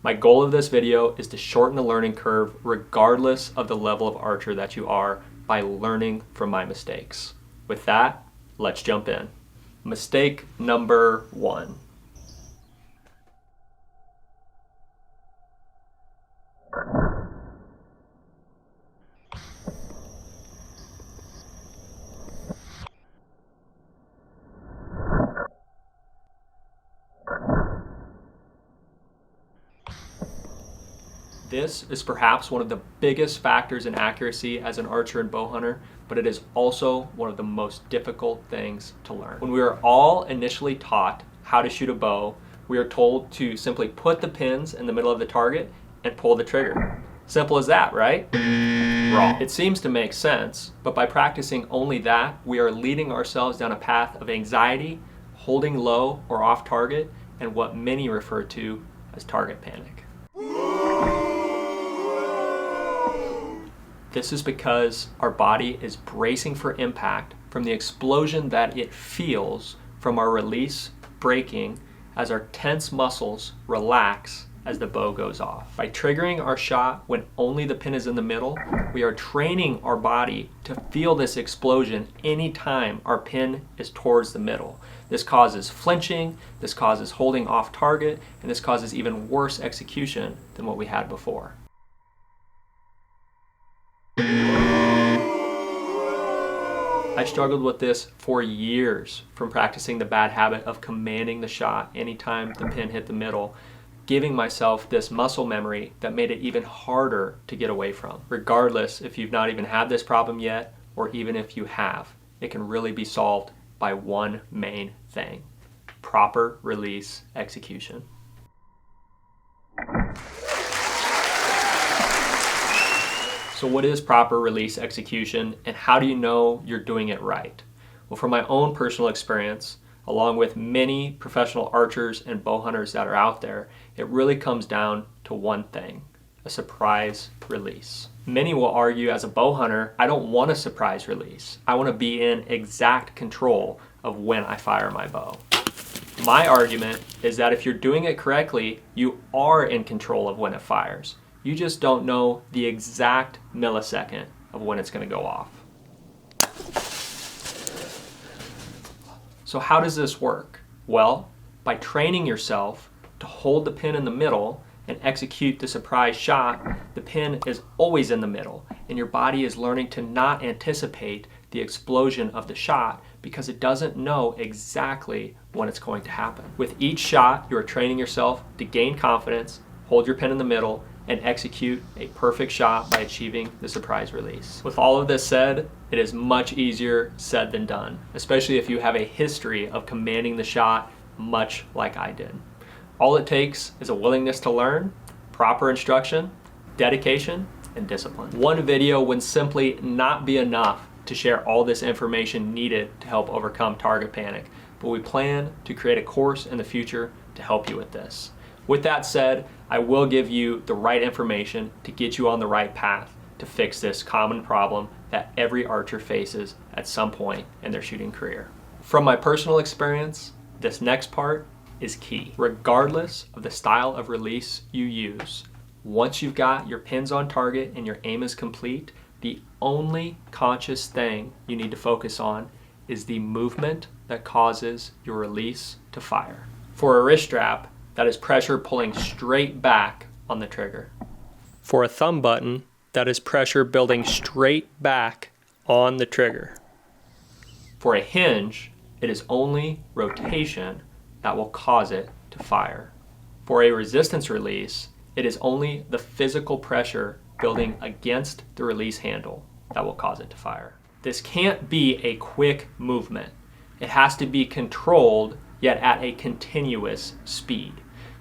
My goal of this video is to shorten the learning curve regardless of the level of archer that you are by learning from my mistakes. With that, let's jump in. Mistake number 1. This is perhaps one of the biggest factors in accuracy as an archer and bow hunter, but it is also one of the most difficult things to learn. When we are all initially taught how to shoot a bow, we are told to simply put the pins in the middle of the target and pull the trigger. Simple as that, right? Wrong. It seems to make sense, but by practicing only that, we are leading ourselves down a path of anxiety, holding low or off target, and what many refer to as target panic. This is because our body is bracing for impact from the explosion that it feels from our release breaking as our tense muscles relax as the bow goes off. By triggering our shot when only the pin is in the middle, we are training our body to feel this explosion anytime our pin is towards the middle. This causes flinching, this causes holding off target, and this causes even worse execution than what we had before. I struggled with this for years, from practicing the bad habit of commanding the shot anytime the pin hit the middle, giving myself this muscle memory that made it even harder to get away from. Regardless if you've not even had this problem yet, or even if you have, it can really be solved by one main thing: proper release execution. So what is proper release execution, and how do you know you're doing it right? Well, from my own personal experience, along with many professional archers and bow hunters that are out there, it really comes down to one thing: a surprise release. Many will argue, as a bow hunter, I don't want a surprise release. I want to be in exact control of when I fire my bow. My argument is that if you're doing it correctly, you are in control of when it fires. You just don't know the exact millisecond of when it's going to go off. So how does this work? Well, by training yourself to hold the pin in the middle and execute the surprise shot, the pin is always in the middle, and your body is learning to not anticipate the explosion of the shot because it doesn't know exactly when it's going to happen. With each shot, you are training yourself to gain confidence, hold your pin in the middle, and execute a perfect shot by achieving the surprise release. With all of this said, it is much easier said than done, especially if you have a history of commanding the shot much like I did. All it takes is a willingness to learn, proper instruction, dedication, and discipline. One video would simply not be enough to share all this information needed to help overcome target panic, but we plan to create a course in the future to help you with this. With that said, I will give you the right information to get you on the right path to fix this common problem that every archer faces at some point in their shooting career. From my personal experience, this next part is key. Regardless of the style of release you use, once you've got your pins on target and your aim is complete, the only conscious thing you need to focus on is the movement that causes your release to fire. For a wrist strap, that is pressure pulling straight back on the trigger. For a thumb button, that is pressure building straight back on the trigger. For a hinge, it is only rotation that will cause it to fire. For a resistance release, it is only the physical pressure building against the release handle that will cause it to fire. This can't be a quick movement. It has to be controlled, yet at a continuous speed.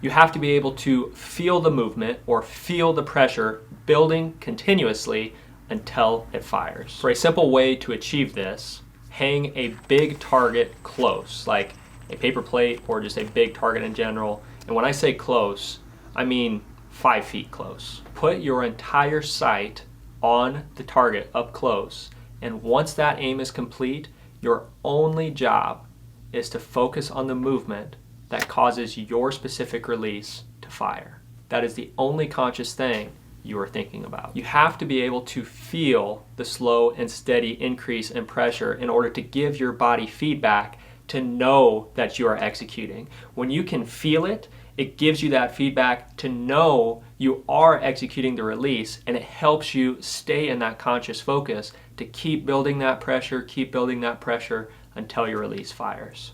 You have to be able to feel the movement or feel the pressure building continuously until it fires. For a simple way to achieve this, hang a big target close, like a paper plate or just a big target in general. And when I say close, I mean 5 feet close. Put your entire sight on the target up close, and once that aim is complete, your only job is to focus on the movement that causes your specific release to fire. that is the only conscious thing you are thinking about. You have to be able to feel the slow and steady increase in pressure in order to give your body feedback to know that you are executing. When you can feel it, it gives you that feedback to know you are executing the release, and it helps you stay in that conscious focus to keep building that pressure until your release fires.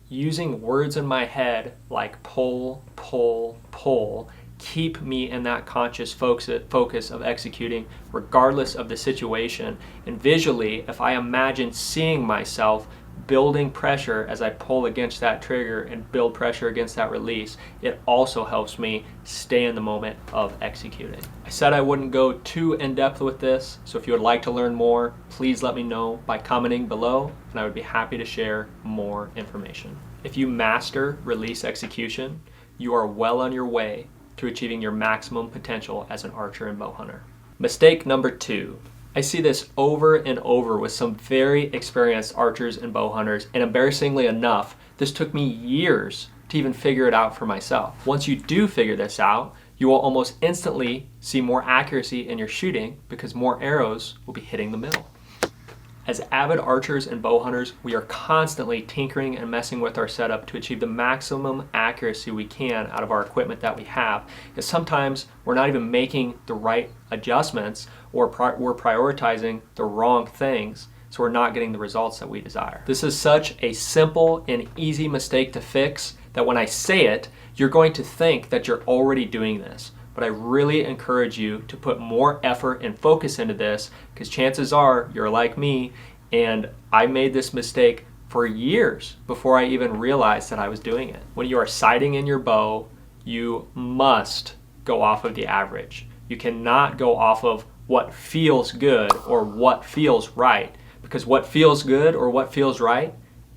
Using words in my head like pull, pull, pull keep me in that conscious focus of executing regardless of the situation. And visually, if I imagine seeing myself building pressure as I pull against that trigger and build pressure against that release, it also helps me stay in the moment of executing. I said I wouldn't go too in depth with this, so if you would like to learn more, please let me know by commenting below, and I would be happy to share more information. If you master release execution, you are well on your way to achieving your maximum potential as an archer and bow hunter. Mistake number 2. I see this over and over with some very experienced archers and bow hunters, and embarrassingly enough, this took me years to even figure it out for myself. Once you do figure this out, you will almost instantly see more accuracy in your shooting because more arrows will be hitting the middle. As avid archers and bow hunters, we are constantly tinkering and messing with our setup to achieve the maximum accuracy we can out of our equipment that we have. Because sometimes we're not even making the right adjustments, or we're prioritizing the wrong things, so we're not getting the results that we desire. This is such a simple and easy mistake to fix that when I say it, you're going to think that you're already doing this. But I really encourage you to put more effort and focus into this, because chances are you're like me, and I made this mistake for years before I even realized that I was doing it. When you are sighting in your bow, you must go off of the average. You cannot go off of what feels good or what feels right, because what feels good or what feels right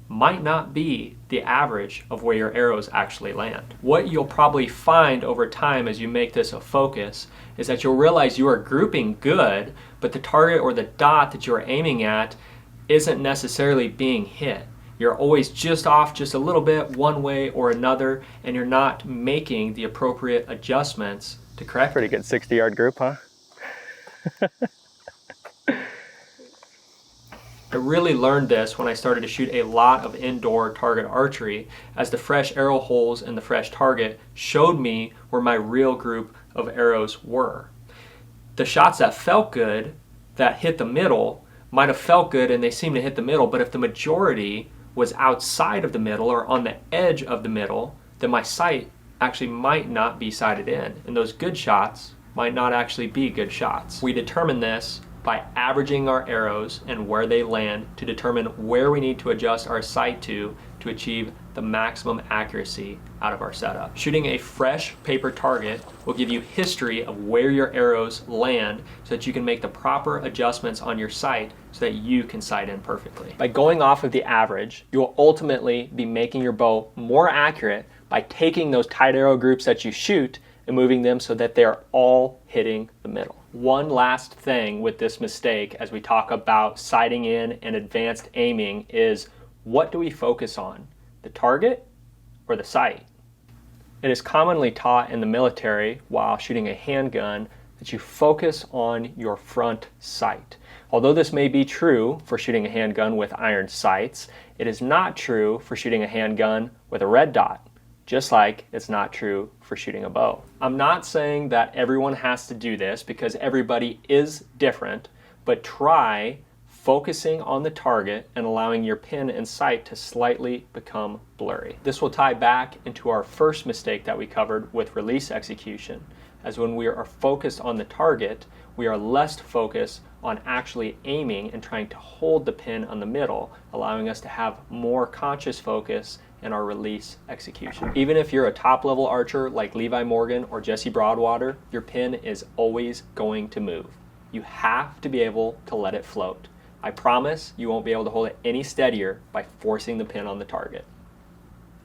might not be the average of where your arrows actually land. What you'll probably find over time as you make this a focus is that you'll realize you are grouping good, but the target or the dot that you are aiming at isn't necessarily being hit. You're always just off just a little bit one way or another, and you're not making the appropriate adjustments to correct. Pretty good 60-yard group, huh? I really learned this when I started to shoot a lot of indoor target archery, as the fresh arrow holes in the fresh target showed me where my real group of arrows were. The shots that felt good, that hit the middle, might have felt good and they seemed to hit the middle, but if the majority was outside of the middle or on the edge of the middle, then my sight actually might not be sighted in, and those good shots might not actually be good shots. We determine this by averaging our arrows and where they land to determine where we need to adjust our sight to achieve the maximum accuracy out of our setup. Shooting a fresh paper target will give you history of where your arrows land so that you can make the proper adjustments on your sight so that you can sight in perfectly. By going off of the average, you will ultimately be making your bow more accurate by taking those tight arrow groups that you shoot and moving them so that they are all hitting the middle. One last thing with this mistake as we talk about sighting in and advanced aiming is, what do we focus on? The target or the sight? It is commonly taught in the military while shooting a handgun that you focus on your front sight. Although this may be true for shooting a handgun with iron sights, it is not true for shooting a handgun with a red dot, just like it's not true for shooting a bow. I'm not saying that everyone has to do this because everybody is different, but try focusing on the target and allowing your pin and sight to slightly become blurry. This will tie back into our first mistake that we covered with release execution, as when we are focused on the target, we are less focused on actually aiming and trying to hold the pin on the middle, allowing us to have more conscious focus in our release execution. Even if you're a top-level archer like Levi Morgan or Jesse Broadwater, your pin is always going to move. You have to be able to let it float. I promise you won't be able to hold it any steadier by forcing the pin on the target.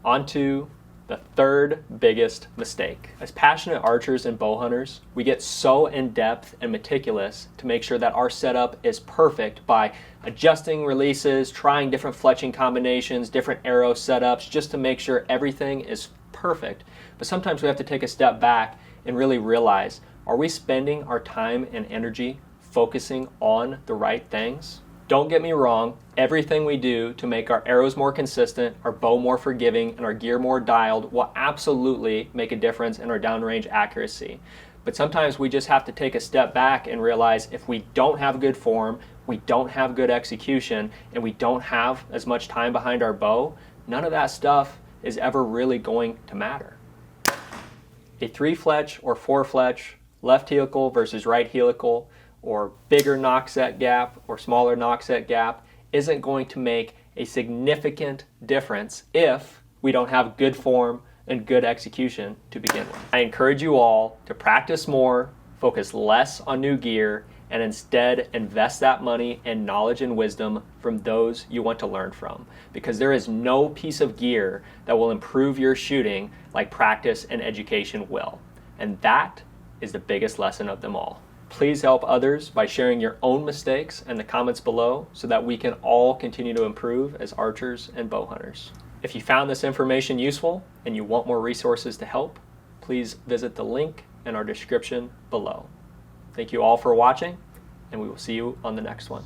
On to the third biggest mistake. As passionate archers and bow hunters, we get so in-depth and meticulous to make sure that our setup is perfect by adjusting releases, trying different fletching combinations, different arrow setups, just to make sure everything is perfect, but sometimes we have to take a step back and really realize, are we spending our time and energy focusing on the right things? Don't get me wrong, everything we do to make our arrows more consistent, our bow more forgiving, and our gear more dialed will absolutely make a difference in our downrange accuracy. But sometimes we just have to take a step back and realize if we don't have good form, we don't have good execution, and we don't have as much time behind our bow, none of that stuff is ever really going to matter. A 3-fletch or 4-fletch, left helical versus right helical, or bigger knock set gap or smaller knock set gap isn't going to make a significant difference if we don't have good form and good execution to begin with. I encourage you all to practice more, focus less on new gear, and instead invest that money and knowledge and wisdom from those you want to learn from. Because there is no piece of gear that will improve your shooting like practice and education will. And that is the biggest lesson of them all. Please help others by sharing your own mistakes in the comments below so that we can all continue to improve as archers and bow hunters. If you found this information useful and you want more resources to help, please visit the link in our description below. Thank you all for watching, and we will see you on the next one.